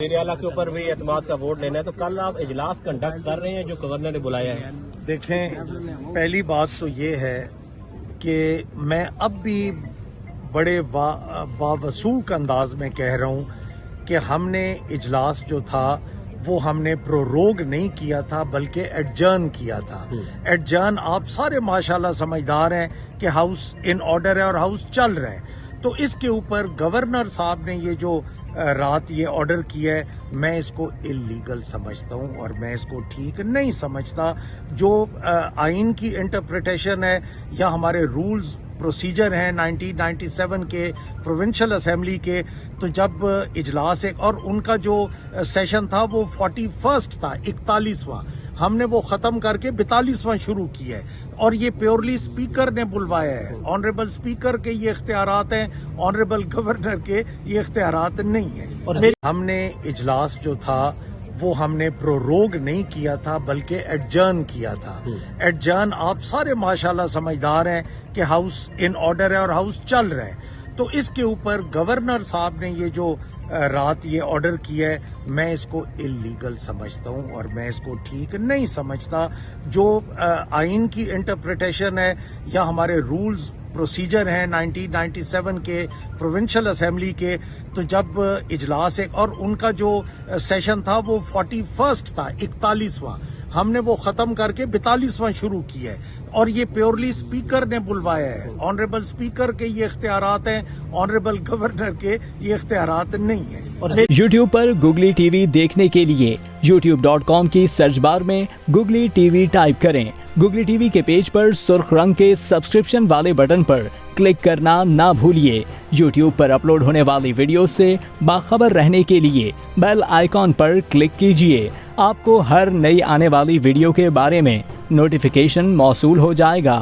वज़ीर-ए-आला के ऊपर भी एतमाद का वोट लेना है, तो कल आप इजलास कंडक्ट कर रहे हैं जो गवर्नर ने बुलाया है। देखें, पहली बात तो ये है कि मैं अब भी बड़े बावसूख अंदाज में कह रहा हूँ कि हमने इजलास जो था वो हमने प्रोरोग नहीं किया था बल्कि एडजर्न किया था। एडजर्न आप सारे माशाल्लाह समझदार हैं कि हाउस इन ऑर्डर है और हाउस चल रहे हैं, तो इसके ऊपर गवर्नर साहब ने ये जो रात ये ऑर्डर किया है, मैं इसको इल्लीगल समझता हूँ और मैं इसको ठीक नहीं समझता। जो आइन की इंटरप्रिटेशन है या हमारे रूल्स प्रोसीजर हैं 1997 के प्रोविंशियल असेंबली के, तो जब इजलास एक और उनका जो सेशन था वो 41 था, 41वां, हमने वो ख़त्म करके 42वां शुरू किया है और ये प्योरली स्पीकर ने बुलवाया है। ऑनरेबल स्पीकर के ये इख्तियारात हैं, ऑनरेबल गवर्नर के ये इख्तियारात नहीं है। और हमने इजलास जो था वो हमने प्रोरोग नहीं किया था बल्कि एडजर्न किया था। एडजर्न आप सारे माशाल्लाह समझदार हैं कि हाउस इन ऑर्डर है और हाउस चल रहे हैं, तो इसके ऊपर गवर्नर साहब ने ये जो रात ये ऑर्डर किया है, मैं इसको इल्लीगल समझता हूँ और मैं इसको ठीक नहीं समझता। जो आइन की इंटरप्रिटेशन है या हमारे रूल्स प्रोसीजर हैं 1997 के प्रोविंशियल असेंबली के, तो जब इजलास एक और उनका जो सेशन था वो 41 था, 41वां, हमने वो ख़त्म करके 42वां शुरू किया है और ये प्योरली स्पीकर ने बुलवाया है। ऑनरेबल स्पीकर के ये इख्तियारात हैं, ऑनरेबल गवर्नर के ये इख्तियारात नहीं है। और YouTube पर गुगली टीवी देखने के लिए youtube.com की सर्च बार में गुगली टीवी टाइप करें। गुगली टीवी के पेज पर सुर्ख रंग के सब्सक्रिप्शन वाले बटन पर क्लिक करना ना भूलिए। YouTube पर अपलोड होने वाली वीडियो से बाखबर रहने के लिए बेल आइकॉन पर क्लिक कीजिए। आपको हर नई आने वाली वीडियो के बारे में नोटिफिकेशन मौसूल हो जाएगा।